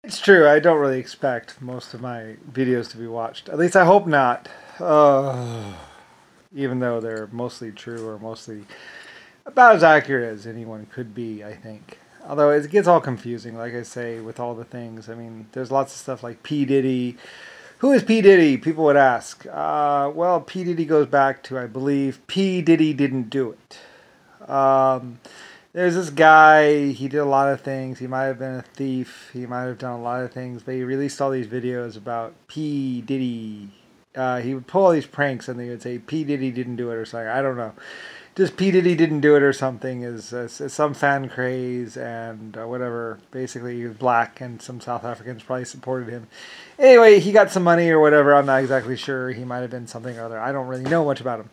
It's true. I don't really expect most of my videos to be watched. At least I hope not. Even though they're mostly true or mostly about as accurate as anyone could be, I think. Although it gets all confusing, like I say, with all the things. I mean, there's lots of stuff like P. Diddy. Who is P. Diddy? People would ask. Well, P. Diddy goes back to, I believe, P. Diddy didn't do it. There's this guy, he did a lot of things. He might have been a thief. He might have done a lot of things. But he released all these videos about P. Diddy. He would pull all these pranks and they would say P. Diddy didn't do it or something. I don't know. Just P. Diddy didn't do it or something is some fan craze and whatever. Basically, he was black and some South Africans probably supported him. Anyway, he got some money or whatever. I'm not exactly sure. He might have been something or other. I don't really know much about him.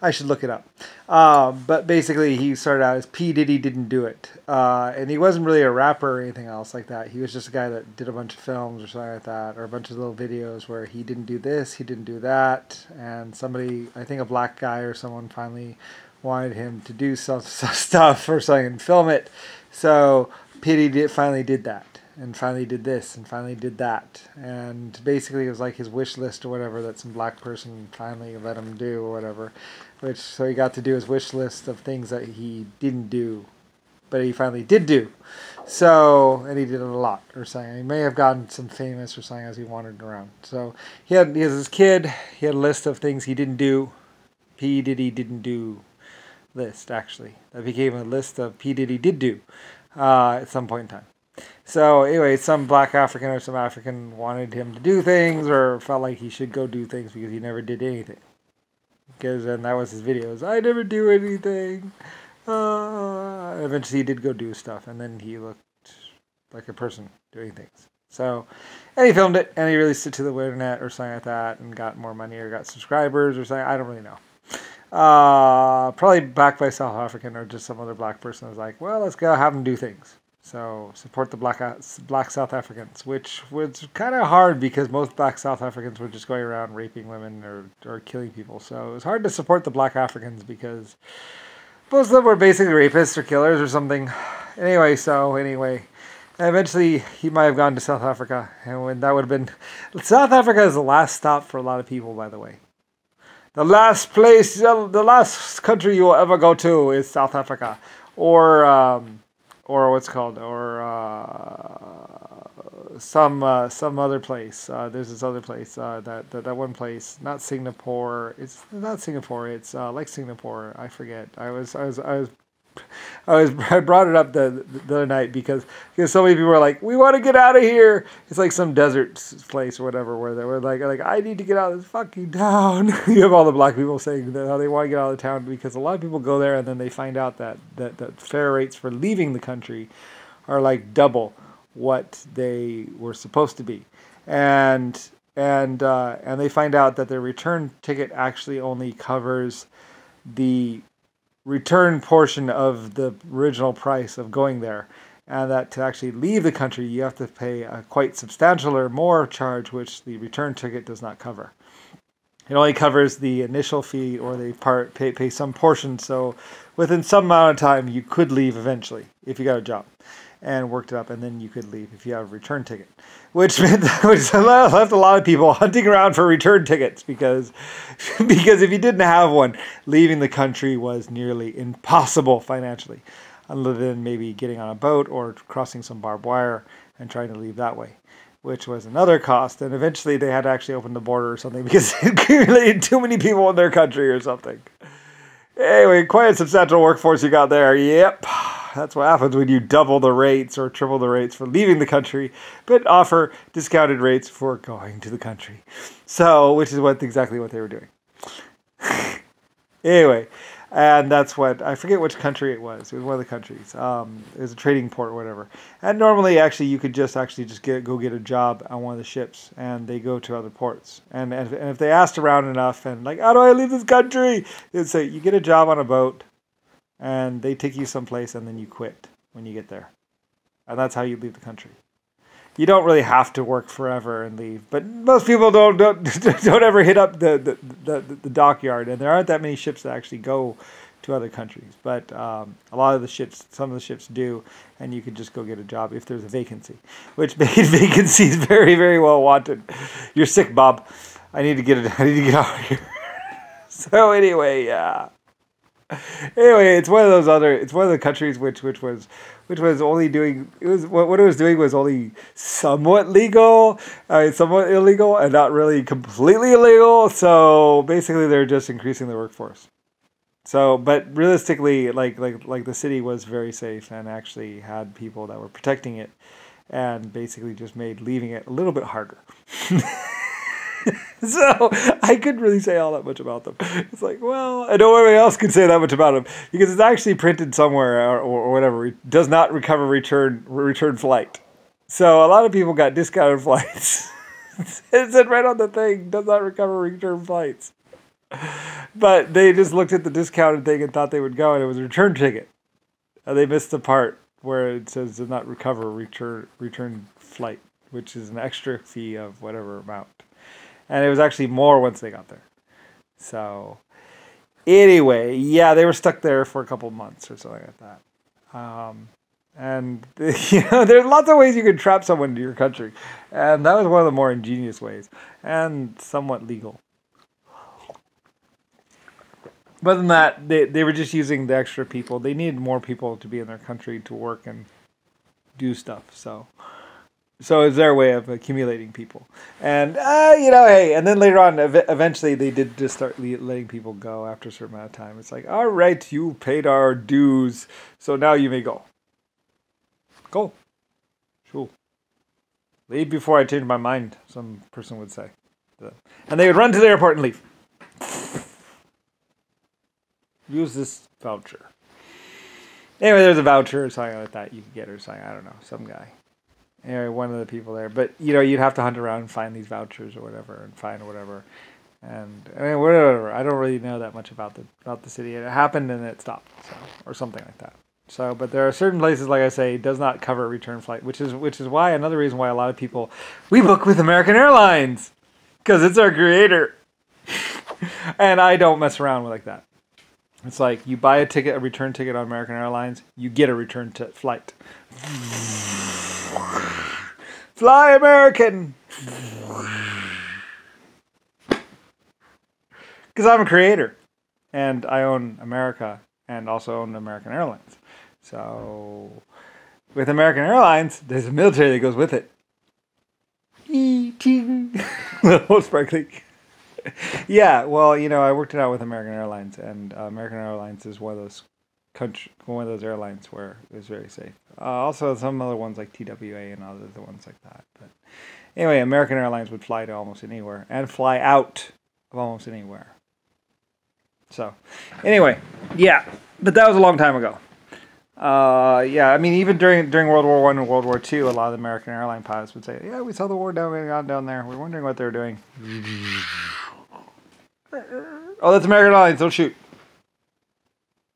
I should look it up. But basically, he started out as P. Diddy didn't do it. And he wasn't really a rapper or anything else like that. He was just a guy that did a bunch of films or something like that, or a bunch of little videos where he didn't do this, he didn't do that. And somebody, I think a black guy or someone finally wanted him to do some stuff or something and film it. So P. Diddy finally did that. And finally did this, and finally did that. And basically it was like his wish list or whatever that some black person finally let him do or whatever. So he got to do his wish list of things that he didn't do, but he finally did do. So, and he did it a lot or something. He may have gotten some famous or something as he wandered around. So he has his kid, he had a list of things he didn't do. P. Diddy didn't do list, actually. That became a list of P. Diddy did do at some point in time. So anyway, some black African or some African wanted him to do things or felt like he should go do things because he never did anything. Because then that was his videos. I never do anything. Eventually he did go do stuff and then he looked like a person doing things. So, and he filmed it and he released it to the internet or something like that and got more money or got subscribers or something. I don't really know. Probably backed by South African or just some other black person was like, well, let's go have him do things. So support the black South Africans, which was kind of hard because most black South Africans were just going around raping women or killing people. So it was hard to support the black Africans because most of them were basically rapists or killers or something. Anyway, eventually he might have gone to South Africa, and when that would have been South Africa is the last stop for a lot of people, by the way. The last country you will ever go to is South Africa, or what's called, or some other place. There's this other place, that one place, not Singapore. It's not Singapore. It's like Singapore. I forget. I brought it up the other night because so many people were like, we want to get out of here. It's like some desert place or whatever where they were like I need to get out of this fucking town. You have all the black people saying that how they want to get out of the town because a lot of people go there and then they find out that fare rates for leaving the country are like double what they were supposed to be, and they find out that their return ticket actually only covers the return portion of the original price of going there, and that to actually leave the country you have to pay a quite substantial or more charge which the return ticket does not cover. It only covers the initial fee or they pay some portion, so within some amount of time you could leave eventually if you got a job and worked it up, and then you could leave if you have a return ticket, which left a lot of people hunting around for return tickets because if you didn't have one, leaving the country was nearly impossible financially, other than maybe getting on a boat or crossing some barbed wire and trying to leave that way, which was another cost. And eventually they had to actually open the border or something because it accumulated too many people in their country or something. Anyway, quite a substantial workforce you got there. Yep. That's what happens when you double the rates or triple the rates for leaving the country, but offer discounted rates for going to the country. So, which is exactly what they were doing. Anyway, and that's what, I forget which country it was. It was one of the countries. It was a trading port or whatever. And normally, actually, you could just go get a job on one of the ships, and they go to other ports. And if they asked around enough, and like, how do I leave this country? They'd say, you get a job on a boat, and they take you someplace, and then you quit when you get there. And that's how you leave the country. You don't really have to work forever and leave, but most people don't ever hit up the dockyard, and there aren't that many ships that actually go to other countries. But a lot of the ships, some of the ships do, and you could just go get a job if there's a vacancy, which made vacancies very, very well wanted. You're sick, Bob. I need to get out of here. So anyway, yeah. Anyway, it's one of the countries which was only doing, what it was doing was only somewhat legal, somewhat illegal, and not really completely illegal. So basically, they're just increasing the workforce. So, but realistically, like the city was very safe and actually had people that were protecting it, and basically just made leaving it a little bit harder. So I couldn't really say all that much about them. It's like, well, I know everybody else could say that much about them because it's actually printed somewhere or whatever. It does not recover return flight. So a lot of people got discounted flights. It said right on the thing, does not recover return flights. But they just looked at the discounted thing and thought they would go, and it was a return ticket. And they missed the part where it says does not recover return flight, which is an extra fee of whatever amount. And it was actually more once they got there. So, anyway, yeah, they were stuck there for a couple of months or something like that. And, there's lots of ways you can trap someone into your country. And that was one of the more ingenious ways. And somewhat legal. But than that, they were just using the extra people. They needed more people to be in their country to work and do stuff, so it's their way of accumulating people. And, hey, and then later on, eventually they did just start letting people go after a certain amount of time. It's like, all right, you paid our dues, so now you may go. Go. Sure. Leave before I change my mind, some person would say. And they would run to the airport and leave. Use this voucher. Anyway, there's a voucher or something like that you could get or something. I don't know, some guy. Anyway, one of the people there. But, you'd have to hunt around and find these vouchers or whatever and find whatever. And, whatever. I don't really know that much about the city. It happened and it stopped, or something like that. So, but there are certain places, like I say, it does not cover return flight, which is why, another reason why a lot of people, we book with American Airlines. Because it's our creator. And I don't mess around with like that. It's like you buy a return ticket on American Airlines, you get a return flight. Fly American! Because I'm a creator. And I own America and also own American Airlines. So, with American Airlines, there's a military that goes with it. Little sparkling. Yeah, well, I worked it out with American Airlines, and American Airlines is one of those airlines where it was very safe. Also, some other ones like TWA and other ones like that. But anyway, American Airlines would fly to almost anywhere and fly out of almost anywhere. So, anyway, yeah, but that was a long time ago. Yeah, I mean, even during World War I and World War II, a lot of the American airline pilots would say, "Yeah, we saw the war going on down there. We're wondering what they were doing." Oh, that's American Airlines. Don't shoot.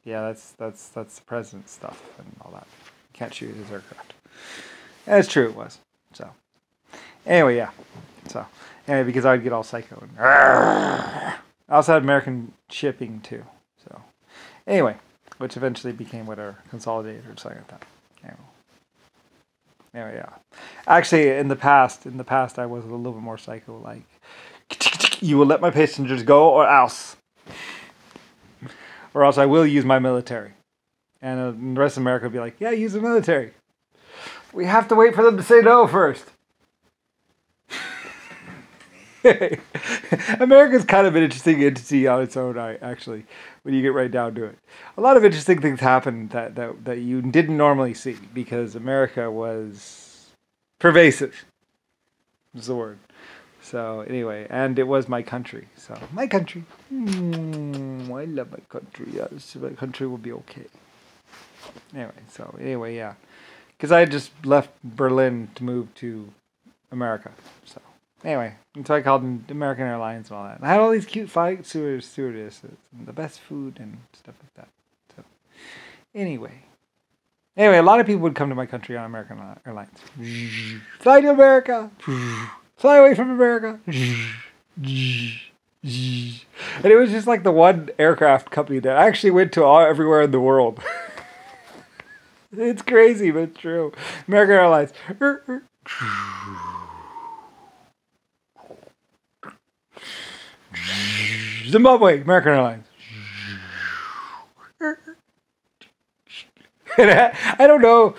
Yeah, that's the president's stuff and all that. Can't shoot his aircraft. And it's true, it was. So, anyway, yeah. So, anyway, because I'd get all psycho. And, I also had American shipping too. So, anyway, which eventually became whatever, Consolidated or something like that. Anyway, yeah. Actually, in the past, I was a little bit more psycho. Like, you will let my passengers go, or else I will use my military. And the rest of America will be like, yeah, use the military. We have to wait for them to say no first. America's kind of an interesting entity on its own, actually, when you get right down to it. A lot of interesting things happen that you didn't normally see, because America was pervasive, is the word. So, anyway, and it was my country. So, my country. I love my country. Yes, my country will be okay. Anyway, yeah. Because I had just left Berlin to move to America. So, anyway, so I called them American Airlines and all that. And I had all these cute flight stewardesses and the best food and stuff like that. So, anyway, a lot of people would come to my country on American Airlines. Fly to America! Fly away from America! And it was just like the one aircraft company that actually went to everywhere in the world. It's crazy, but it's true. American Airlines. Zimbabwe, American Airlines. And I don't know